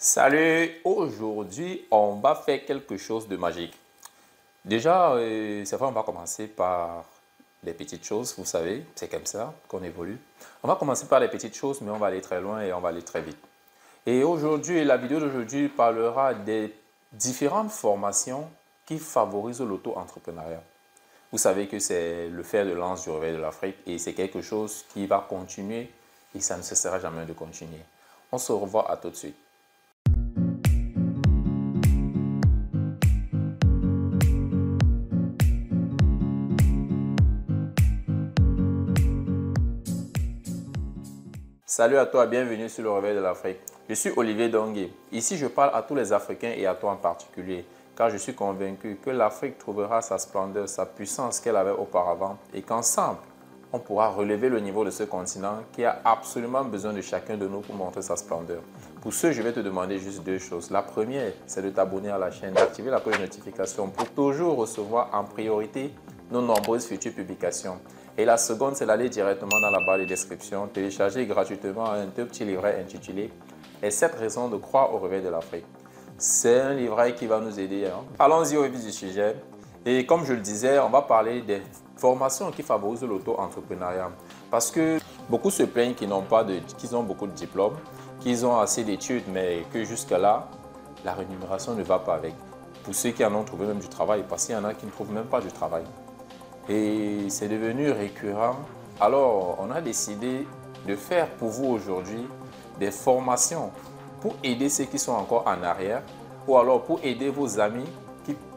Salut, aujourd'hui on va faire quelque chose de magique. Déjà, c'est vrai, on va commencer par les petites choses, vous savez, c'est comme ça qu'on évolue. On va commencer par les petites choses, mais on va aller très loin et on va aller très vite. Et aujourd'hui, la vidéo d'aujourd'hui parlera des différentes formations qui favorisent l'auto-entrepreneuriat. Vous savez que c'est le fer de lance du réveil de l'Afrique et c'est quelque chose qui va continuer et ça ne cessera jamais de continuer. On se revoit à tout de suite. Salut à toi, bienvenue sur le Réveil de l'Afrique. Je suis Olivier Dongué. Ici, je parle à tous les Africains et à toi en particulier, car je suis convaincu que l'Afrique trouvera sa splendeur, sa puissance qu'elle avait auparavant et qu'ensemble, on pourra relever le niveau de ce continent qui a absolument besoin de chacun de nous pour montrer sa splendeur. Pour ce, je vais te demander juste deux choses. La première, c'est de t'abonner à la chaîne, d'activer la cloche de notification pour toujours recevoir en priorité nos nombreuses futures publications. Et la seconde, c'est d'aller directement dans la barre de description, télécharger gratuitement un tout petit livret intitulé « Les 7 raisons de croire au réveil de l'Afrique ». C'est un livret qui va nous aider. Allons-y au vif du sujet. Et comme je le disais, on va parler des formations qui favorisent l'auto-entrepreneuriat. Parce que beaucoup se plaignent qu'ils ont beaucoup de diplômes, qu'ils ont assez d'études, mais que jusque-là, la rémunération ne va pas avec. Pour ceux qui en ont trouvé même du travail, parce qu'il y en a qui ne trouvent même pas du travail. Et c'est devenu récurrent. Alors, on a décidé de faire pour vous aujourd'hui des formations pour aider ceux qui sont encore en arrière ou alors pour aider vos amis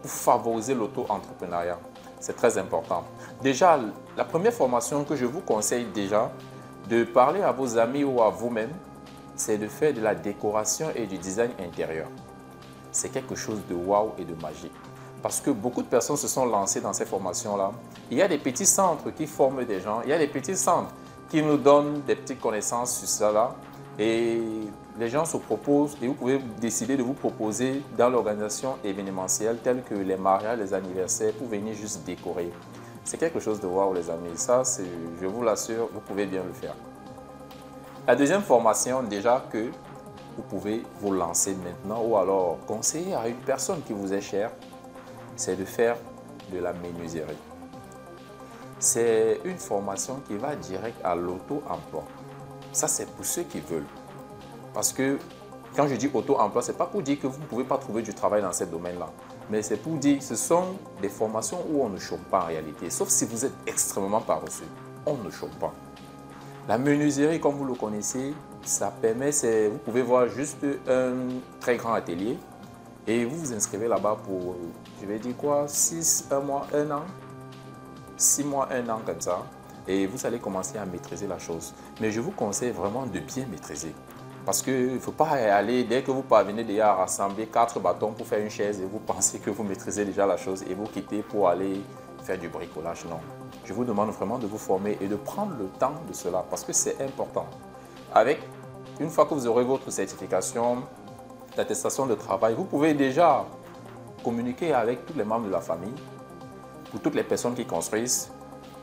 pour favoriser l'auto-entrepreneuriat. C'est très important. Déjà, la première formation que je vous conseille déjà de parler à vos amis ou à vous-même, c'est de faire de la décoration et du design intérieur. C'est quelque chose de waouh et de magique. Parce que beaucoup de personnes se sont lancées dans ces formations-là. Il y a des petits centres qui forment des gens. Il y a des petits centres qui nous donnent des petites connaissances sur cela. Et les gens se proposent et vous pouvez décider de vous proposer dans l'organisation événementielle telle que les mariages, les anniversaires pour venir juste décorer. C'est quelque chose de waouh les amis. Ça, je vous l'assure, vous pouvez bien le faire. La deuxième formation déjà que vous pouvez vous lancer maintenant ou alors conseiller à une personne qui vous est chère, c'est de faire de la menuiserie. C'est une formation qui va direct à l'auto-emploi. Ça, c'est pour ceux qui veulent. Parce que quand je dis auto-emploi, ce n'est pas pour dire que vous ne pouvez pas trouver du travail dans ce domaine-là. Mais c'est pour dire que ce sont des formations où on ne chope pas en réalité. Sauf si vous êtes extrêmement paresseux. On ne chope pas. La menuiserie, comme vous le connaissez, ça permet, vous pouvez voir juste un très grand atelier. Et vous vous inscrivez là-bas pour, je vais dire quoi, 1 mois, 1 an, 6 mois, 1 an comme ça. Et vous allez commencer à maîtriser la chose. Mais je vous conseille vraiment de bien maîtriser. Parce qu'il ne faut pas aller, dès que vous parvenez déjà à rassembler 4 bâtons pour faire une chaise et vous pensez que vous maîtrisez déjà la chose et vous quittez pour aller faire du bricolage. Non. Je vous demande vraiment de vous former et de prendre le temps de cela parce que c'est important. Une fois que vous aurez votre certification, l'attestation de travail, vous pouvez déjà communiquer avec tous les membres de la famille, pour toutes les personnes qui construisent,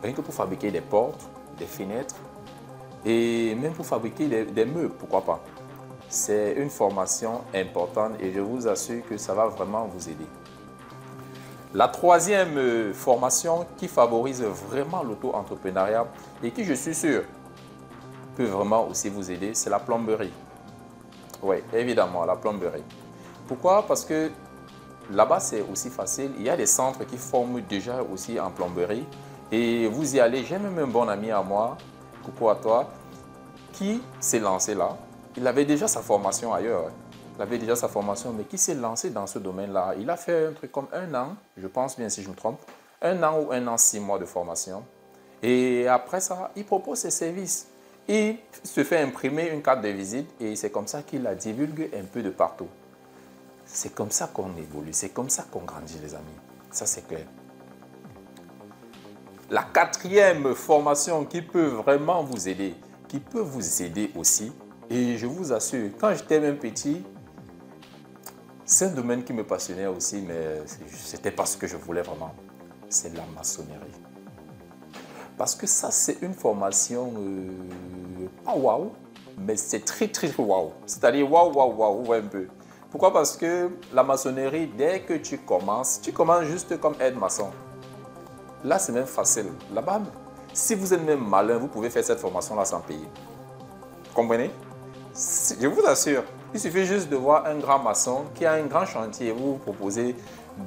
rien que pour fabriquer des portes, des fenêtres et même pour fabriquer des meubles, pourquoi pas. C'est une formation importante et je vous assure que ça va vraiment vous aider. La troisième formation qui favorise vraiment l'auto-entrepreneuriat et qui, je suis sûr, peut vraiment aussi vous aider, c'est la plomberie. Oui, évidemment, la plomberie. Pourquoi? Parce que là-bas, c'est aussi facile. Il y a des centres qui forment déjà aussi en plomberie. Et vous y allez. J'ai même un bon ami à moi, coucou à toi, qui s'est lancé là. Il avait déjà sa formation ailleurs. Il avait déjà sa formation, mais qui s'est lancé dans ce domaine-là. Il a fait un truc comme 1 an, je pense bien si je me trompe, 1 an ou 1 an, 6 mois de formation. Et après ça, il propose ses services. Il se fait imprimer une carte de visite et c'est comme ça qu'il la divulgue un peu de partout. C'est comme ça qu'on évolue, c'est comme ça qu'on grandit les amis. Ça c'est clair. La quatrième formation qui peut vraiment vous aider, qui peut vous aider aussi, et je vous assure, quand j'étais même petit, c'est un domaine qui me passionnait aussi, mais c'était pas ce que je voulais vraiment. C'est la maçonnerie. Parce que ça, c'est une formation pas waouh, mais c'est très waouh. C'est-à-dire waouh, waouh, waouh, vous voyez un peu. Pourquoi? Parce que la maçonnerie, dès que tu commences juste comme aide-maçon. Là, c'est même facile. Là-bas, si vous êtes même malin, vous pouvez faire cette formation-là sans payer. Vous comprenez? Je vous assure, il suffit juste de voir un grand maçon qui a un grand chantier et vous vous proposez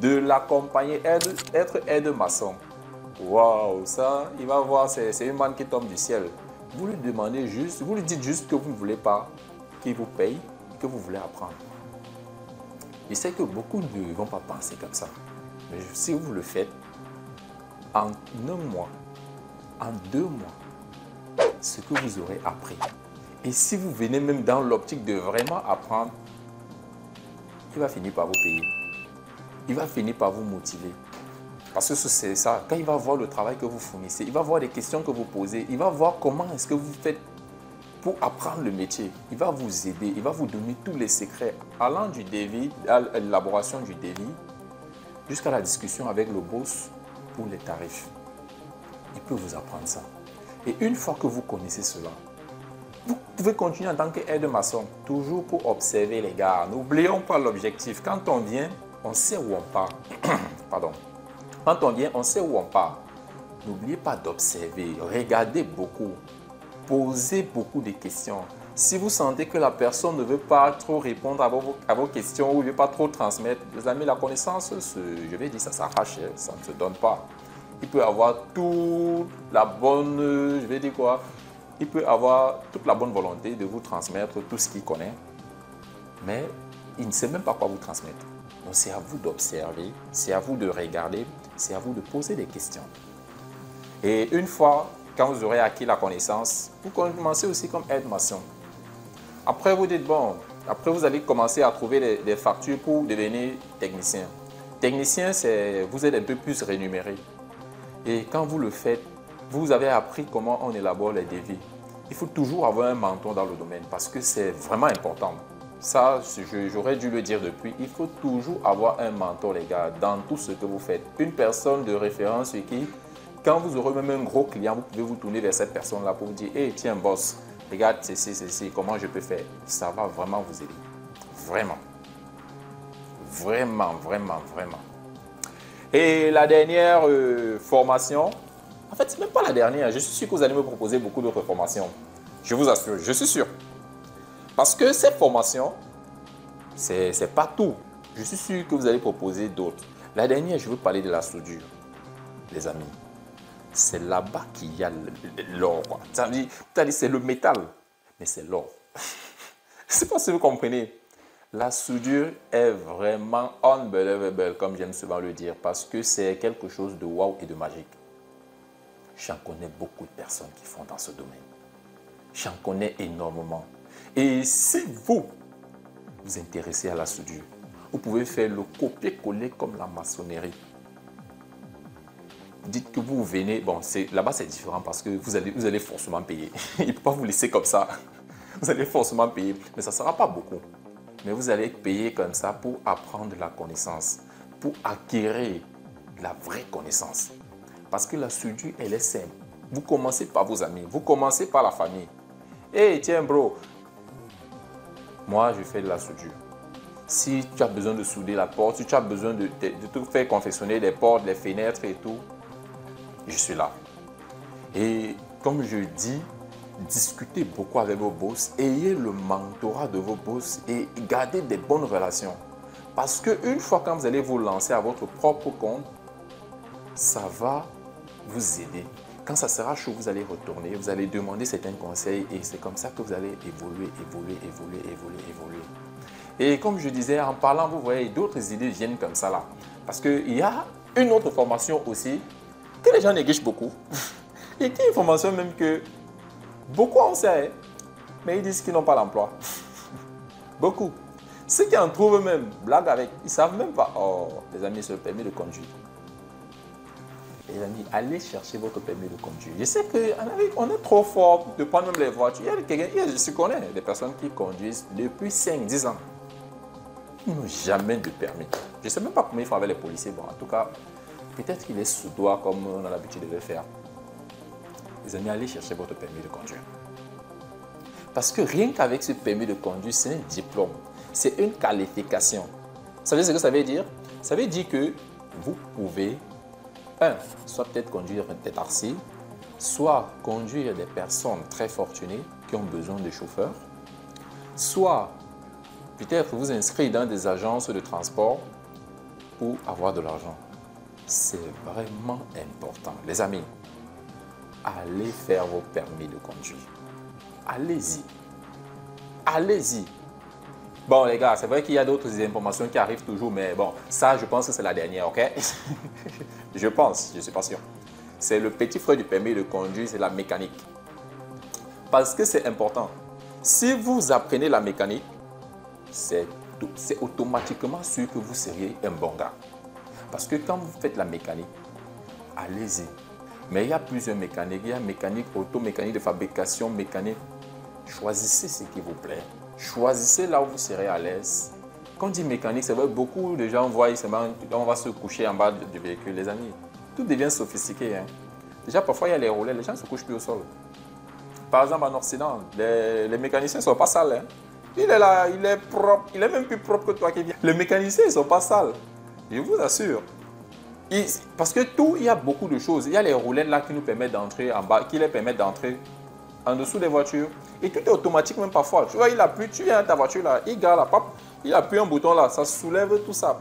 de l'accompagner, être aide-maçon. Waouh, ça, il va voir, c'est une manne qui tombe du ciel. Vous lui demandez juste, vous lui dites juste que vous ne voulez pas qu'il vous paye, que vous voulez apprendre. Je sais que beaucoup ne vont pas penser comme ça. Mais si vous le faites, en un mois, en 2 mois, ce que vous aurez appris. Et si vous venez même dans l'optique de vraiment apprendre, il va finir par vous payer. Il va finir par vous motiver. Parce que c'est ça, quand il va voir le travail que vous fournissez, il va voir les questions que vous posez, il va voir comment est-ce que vous faites pour apprendre le métier. Il va vous aider, il va vous donner tous les secrets, allant du devis, à l'élaboration du devis, jusqu'à la discussion avec le boss pour les tarifs. Il peut vous apprendre ça. Et une fois que vous connaissez cela, vous pouvez continuer en tant qu'aide-maçon, toujours pour observer les gars. N'oublions pas l'objectif. Quand on vient, on sait où on part. Pardon. Quand on vient, on sait où on part. N'oubliez pas d'observer, regardez beaucoup, posez beaucoup de questions. Si vous sentez que la personne ne veut pas trop répondre à vos questions ou ne veut pas trop transmettre, les amis, la connaissance, je vais dire, ça s'arrache, ça ne se donne pas. Il peut avoir toute la bonne, je vais dire quoi, il peut avoir toute la bonne volonté de vous transmettre tout ce qu'il connaît, mais il ne sait même pas quoi vous transmettre. Donc c'est à vous d'observer, c'est à vous de regarder, c'est à vous de poser des questions. Et une fois, quand vous aurez acquis la connaissance, vous commencez aussi comme aide-maçon. Après, vous dites, bon, après vous allez commencer à trouver des factures pour devenir technicien. Technicien, vous êtes un peu plus rémunéré. Et quand vous le faites, vous avez appris comment on élabore les devis. Il faut toujours avoir un mentor dans le domaine parce que c'est vraiment important. Ça, j'aurais dû le dire depuis. Il faut toujours avoir un mentor, les gars, dans tout ce que vous faites. Une personne de référence qui, quand vous aurez même un gros client, vous pouvez vous tourner vers cette personne-là pour vous dire, hey, tiens, boss, regarde, c'est, comment je peux faire? Ça va vraiment vous aider. Vraiment. Vraiment, vraiment, vraiment. Et la dernière formation, en fait, ce n'est même pas la dernière. Je suis sûr que vous allez me proposer beaucoup d'autres formations. Je vous assure, je suis sûr. Parce que cette formation, c'est pas tout. Je suis sûr que vous allez proposer d'autres. La dernière, je veux parler de la soudure, les amis. C'est là-bas qu'il y a l'or. C'est le métal, mais c'est l'or. Je ne sais pas si vous comprenez. La soudure est vraiment unbelievable, comme j'aime souvent le dire, parce que c'est quelque chose de wow et de magique. J'en connais beaucoup de personnes qui font dans ce domaine. J'en connais énormément. Et si vous vous intéressez à la soudure, vous pouvez faire le copier-coller comme la maçonnerie. Dites que vous venez, bon, là-bas c'est différent parce que vous allez forcément payer. Il ne peut pas vous laisser comme ça. Vous allez forcément payer, mais ça ne sera pas beaucoup. Mais vous allez payer comme ça pour apprendre la connaissance, pour acquérir la vraie connaissance. Parce que la soudure, elle est simple. Vous commencez par vos amis, vous commencez par la famille. Hey, tiens bro, moi je fais de la soudure. Si tu as besoin de souder la porte, si tu as besoin de te faire confectionner les portes, les fenêtres et tout, je suis là. Et comme je dis, discutez beaucoup avec vos boss, ayez le mentorat de vos boss et gardez des bonnes relations. Parce qu'une fois quand vous allez vous lancer à votre propre compte, ça va vous aider. Quand ça sera chaud, vous allez retourner, vous allez demander certains conseils et c'est comme ça que vous allez évoluer. Et comme je disais, en parlant, vous voyez, d'autres idées viennent comme ça là. Parce qu'il y a une autre formation aussi que les gens négligent beaucoup. Et qui est une formation même que beaucoup en savent, mais ils disent qu'ils n'ont pas l'emploi. Beaucoup. Ceux qui en trouvent même, blague avec, ils ne savent même pas. Oh, les amis, c'est le permis de conduire. Les amis, allez chercher votre permis de conduire. Je sais qu'en Amérique, on est trop fort de prendre même les voitures. Je connais des personnes qui conduisent depuis 5-10 ans. Ils n'ont jamais de permis. Je ne sais même pas comment ils font avec les policiers. Bon, en tout cas, peut-être qu'il est sous doigt comme on a l'habitude de le faire. Les amis, allez chercher votre permis de conduire. Parce que rien qu'avec ce permis de conduire, c'est un diplôme. C'est une qualification. Vous savez ce que ça veut dire? Ça veut dire que vous pouvez, soit peut-être conduire des taxis, soit conduire des personnes très fortunées qui ont besoin de chauffeurs, soit peut-être vous inscrire dans des agences de transport pour avoir de l'argent. C'est vraiment important. Les amis, allez faire vos permis de conduire. Allez-y. Allez-y. Bon, les gars, c'est vrai qu'il y a d'autres informations qui arrivent toujours, mais bon, ça, je pense que c'est la dernière, ok? Je pense, je ne suis pas sûr. C'est le petit frère du permis de conduire, c'est la mécanique. Parce que c'est important. Si vous apprenez la mécanique, c'est automatiquement sûr que vous seriez un bon gars. Parce que quand vous faites la mécanique, allez-y. Mais il y a plusieurs mécaniques. Il y a mécanique, automécanique de fabrication, mécanique. Choisissez ce qui vous plaît. Choisissez là où vous serez à l'aise. Quand on dit mécanique, c'est vrai, beaucoup de gens voient, on va se coucher en bas du véhicule, les amis. Tout devient sophistiqué. Hein. Déjà, parfois, il y a les roulets, les gens ne se couchent plus au sol. Par exemple, en Occident, les mécaniciens ne sont pas sales. Hein. Il est là, il est propre, il est même plus propre que toi qui viens. Les mécaniciens ne sont pas sales, je vous assure. Parce que tout, il y a beaucoup de choses. Il y a les roulettes là qui nous permettent d'entrer en bas, qui les permettent d'entrer en dessous des voitures. Et tout est automatique même parfois. Tu vois, il appuie, tu viens à ta voiture là, il garde la pape, il appuie un bouton là, ça soulève tout ça.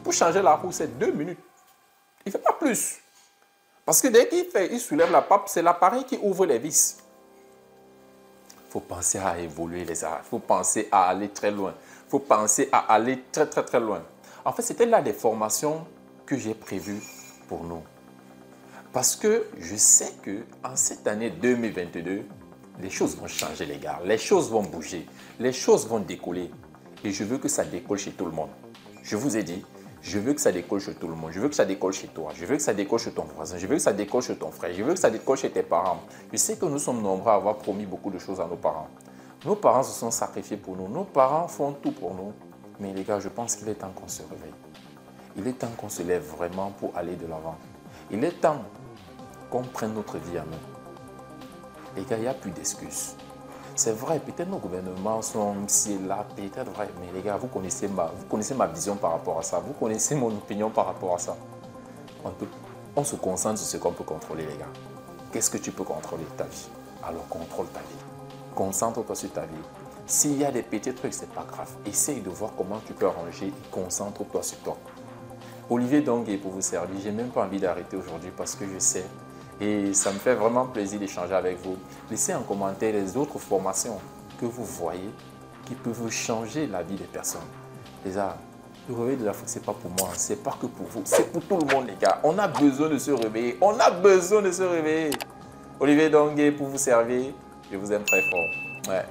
Pour changer la roue, c'est 2 minutes. Il ne fait pas plus. Parce que dès qu'il soulève la pape, c'est l'appareil qui ouvre les vis. Il faut penser à évoluer les arts. Il faut penser à aller très loin. Il faut penser à aller très, très, très loin. En fait, c'était là des formations que j'ai prévues pour nous. Parce que je sais qu'en cette année 2022, les choses vont changer, les gars. Les choses vont bouger. Les choses vont décoller. Et je veux que ça décolle chez tout le monde. Je vous ai dit, je veux que ça décolle chez tout le monde. Je veux que ça décolle chez toi. Je veux que ça décolle chez ton voisin. Je veux que ça décolle chez ton frère. Je veux que ça décolle chez tes parents. Je sais que nous sommes nombreux à avoir promis beaucoup de choses à nos parents. Nos parents se sont sacrifiés pour nous. Nos parents font tout pour nous. Mais les gars, je pense qu'il est temps qu'on se réveille. Il est temps qu'on se lève vraiment pour aller de l'avant. Il est temps qu'on prenne notre vie à main. Les gars, il n'y a plus d'excuses. C'est vrai, peut-être nos gouvernements sont ici et là, peut-être vrai, mais les gars, vous connaissez ma vision par rapport à ça, vous connaissez mon opinion par rapport à ça. On se concentre sur ce qu'on peut contrôler, les gars. Qu'est-ce que tu peux contrôler? Ta vie. Alors contrôle ta vie. Concentre-toi sur ta vie. S'il y a des petits trucs, ce n'est pas grave. Essaye de voir comment tu peux arranger et concentre-toi sur toi. Olivier Dongué pour vous servir. Je n'ai même pas envie d'arrêter aujourd'hui parce que je sais. Et ça me fait vraiment plaisir d'échanger avec vous. Laissez en commentaire les autres formations que vous voyez qui peuvent changer la vie des personnes. Les gars, le réveil de l'Afrique, ce n'est pas pour moi, ce n'est pas que pour vous, c'est pour tout le monde, les gars. On a besoin de se réveiller, on a besoin de se réveiller. Olivier Dongué pour vous servir. Je vous aime très fort. Ouais.